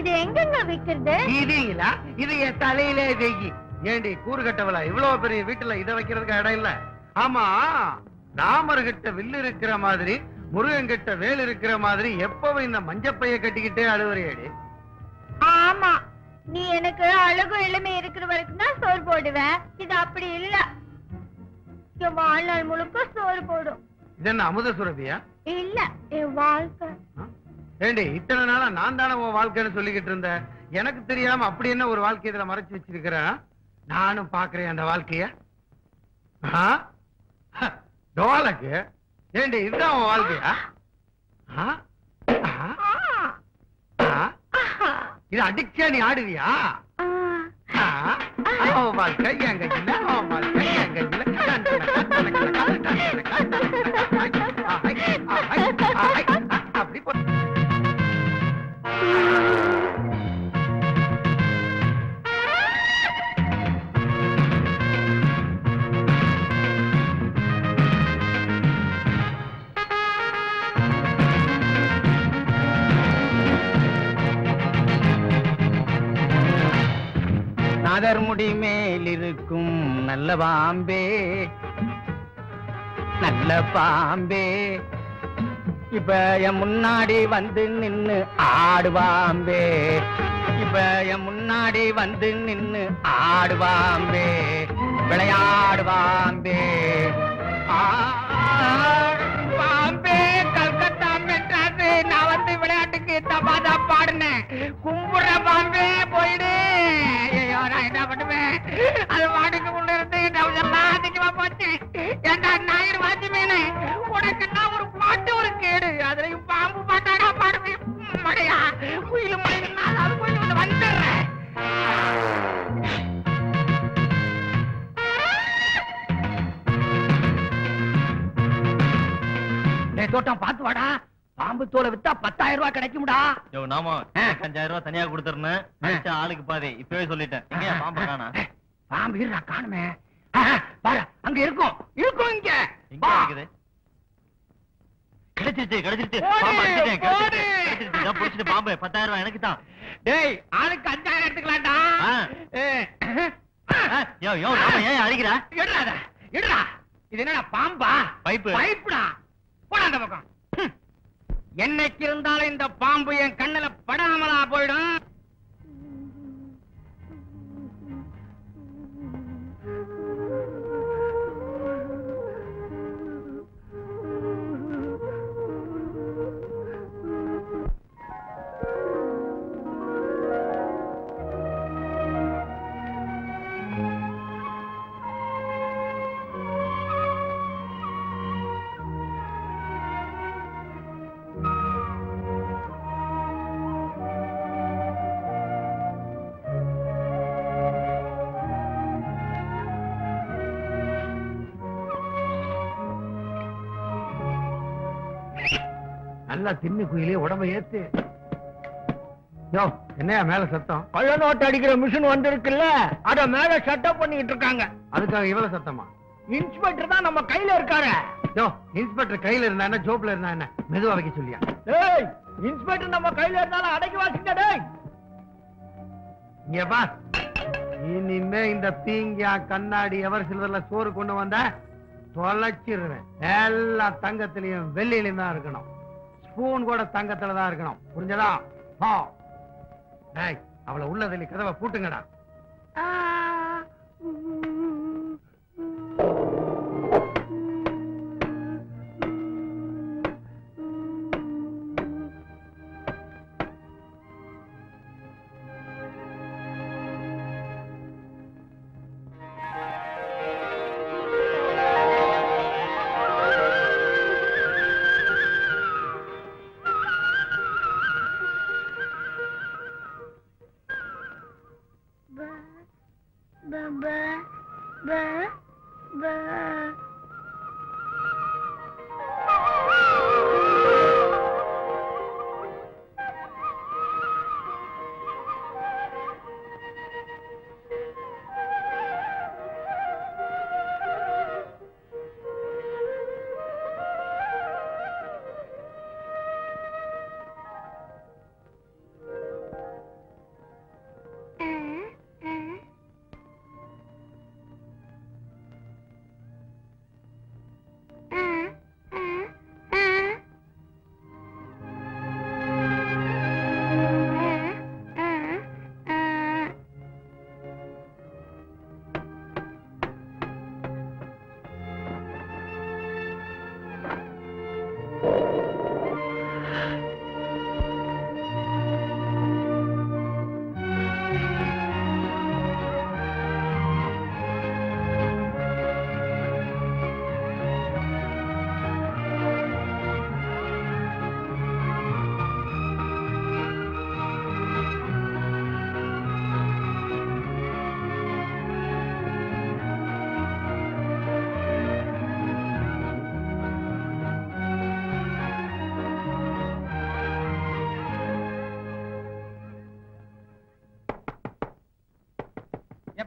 இது எங்கங்க விக்கிறது? இதுங்களா? இது என் தலையிலே வெயி. ஏண்டி கூறு கட்டவளா, இவ்வளவு பெரிய வீட்டுல இதை வைக்கிறதுக்கு இடம் இல்ல? ஆமா, ராமர்கிட்ட வில்லு இருக்கிற மாதிரி முருகன் கிட்ட வேல் இருக்கிற மாதிரி எப்பவும் இந்த மஞ்சப்பைய கட்டிக்கிட்டே அழுவுறியடி. ஆமா, நீ எனக்கு அழகு எளிமை இருக்கிற வரைக்கும் தான் சோறு போடுவேன். இது அப்படி இல்ல, வாழ்நாள் முழுக்க சோறு போடும். இது என்ன அமுத சுரபியா? இல்ல, என் வாழ்க்கை. ஏண்டி இத்தனை நாளா நான் தானே உன் வாழ்க்கைன்னு சொல்லிக்கிட்டு இருந்தேன். எனக்கு தெரியாம அப்படி என்ன ஒரு வாழ்க்கை இதுல மறைச்சு வச்சிருக்கிறேன். நானும் பாக்குறேன் அந்த வாழ்க்கைய. டோலக்கு ஏண்டி இதுதான் உன் வாழ்க்கையா? இது அடிச்சா நீ ஆடுவியா? வாழ்க்கை எங்க இல்ல, வாழ்க்கை எங்க இல்ல. அப்படி நாதர்முடி மேல் இருக்கும் நல்ல பாம்பே, நல்ல பாம்பே, இப்ப என் முன்னாடி வந்து நின்னு ஆடுவாம்பே, இப்ப என் முன்னாடி வந்து நின்னு ஆடுவாம்பே, விளையாடுவாம்பே. பாம்பே கல்கத்தா மெட்ராஸ், நான் வந்து விளையாட்டுக்கு தப்பாதா பாடுனேன். கும்புற பாம்பே போயிடு. நான் என்ன பண்ணுவேன்? அது வாடகை கொண்டு இருந்து எல்லாம் அதிகமா போச்சு. ஏண்டா ஞாயிறு வாட்சிமேனு, உனக்கு நான் ஒரு பாட்டு ஒரு கேடு, அதுலயும் பாம்பு பாட்டாடா பாடுவேன். மழையா குயிலு மழையா, அது கொஞ்சம் வந்துடுறேன். தோட்டம் பார்த்து வாடா, பாம்பு தோலை வித்தா 10,000 ரூபாய் கிடைக்கும்டா. நாம 5,000 ரூபாய் தனியா கொடுத்துருந்தேன், ஆளுக்கு பாதி. இப்பவே சொல்லிட்டேன். எங்க பாம்பு காணா? பாம்பு இருடா, காணுமே. பாரு, அங்க இருக்கும் இருக்கும். இங்க எங்க இருக்குது? கிடைச்சிருச்சு கிடைச்சிருச்சு. பிடிச்சிட்டு பாம்பு 10,000 ரூபாய் எனக்கு தான். டேய், ஆளுக்கு 5,000 எடுத்துக்கலாம்டா. ஏன் அழிக்கிறா? எடுறாத எடுறா. இது என்னடா பாம்பா? பைப்பு பைப்புடா. போடா அந்த பக்கம். என்னைக்கு இருந்தாலும் இந்த பாம்பு என் கண்ணுல படாமலா போயிடும். நல்லா தின்னு குயிலே உடம்ப ஏத்து. யோ, என்னையா மேல சத்தம்? கள்ள நோட்டு அடிக்கிற மிஷின் வந்திருக்குல்ல, அத மேல செட்டப் பண்ணிட்டு இருக்காங்க. அதுக்காக இவ்வளவு சத்தமா? இன்ஸ்பெக்டர் தான் நம்ம கையில இருக்காரு. யோ, இன்ஸ்பெக்டர் கையில இருந்தா என்ன, ஜோப்ல இருந்தா என்ன? மெதுவா வைக்க சொல்லியா? டேய், இன்ஸ்பெக்டர் நம்ம கையில இருந்தாலும் அடக்கி வாசிங்க. டேய், இங்க பா, இனிமே இந்த பீங்கியா கண்ணாடி எவர் சில்வர்ல சோறு கொண்டு வந்த தொலைச்சிருவேன். எல்லா தங்கத்திலையும் வெள்ளியிலையும் தான் இருக்கணும். ஸ்பூன் கூட தங்கத்துல தான் இருக்கணும். புரிஞ்சதா? அவளை உள்ளதில் கதவை பூட்டுங்கடா.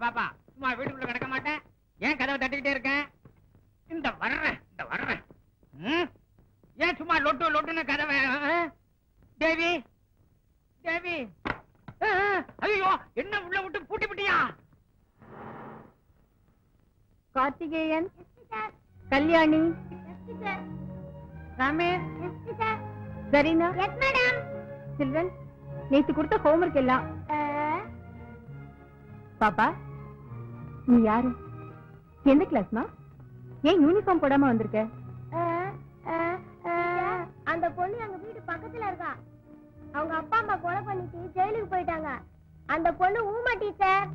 பாப்பா சும்மா வீட்டுக்குள்ள கிடக்க மாட்டேன். ஏன் கதவை தட்டிக்கிட்டே இருக்கேன்? இந்த வர்றேன். ஏன் சும்மா லொட்டுன்னு கதவை? தேவி ஐயோ, என்ன உள்ள விட்டு பூட்டி விட்டியா? கார்த்திகேயன், கல்யாணி, ரமேஷ், சரினா, சில்வன், நேத்து கொடுத்த ஹோம்வொர்க் எல்லாம். பாப்பா, நீ யாரு? எந்த கிளாஸ்மா? ஏன் யூனிஃபார்ம் போடாம வந்திருக்க? அந்த பொண்ணு எங்க வீட்டு பக்கத்துல இருக்கா. அவங்க அப்பா அம்மா கொலை பண்ணிட்டு ஜெயிலுக்கு போயிட்டாங்க. அந்த பொண்ணு ஊமா டீச்சர்.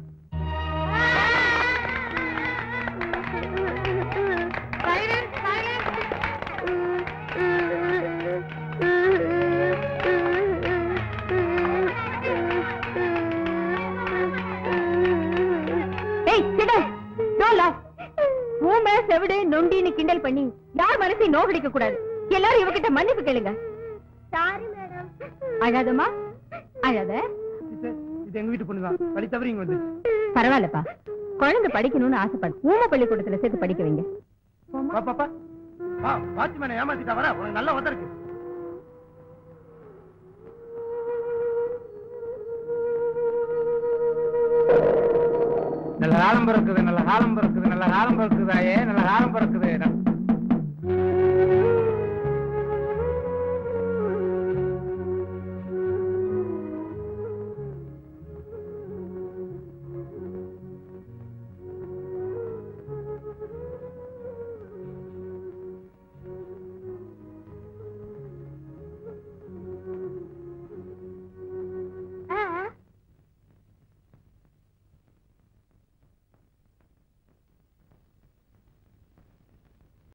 செவிடு நொண்டின்னு கிண்டல் பண்ணி யார் மனசையும் நோகடிக்க கூடாது. எல்லாரும் இவகிட்ட மன்னிப்பு கேளுங்க. Sorry madam. அழாதமா, அழாத. இது எங்க வீட்டு பொண்ணுதான். படி தவறி இங்க வந்து. பரவாயில்லப்பா, குழந்தை படிக்கணும்னு ஆசைப்படு. ஊம பள்ளிக்கூடத்துல சேர்த்து படிக்க வைங்க. பாப்பா வாட்ச்மேனை ஏமாத்திட்டா வர. உனக்கு நல்ல வந்த இருக்கு. நல்ல காலம் பிறக்குது, நல்ல காலம் பிறக்குது, நல்ல காலம் பிறக்குதாயே, நல்ல காலம் பிறக்குது.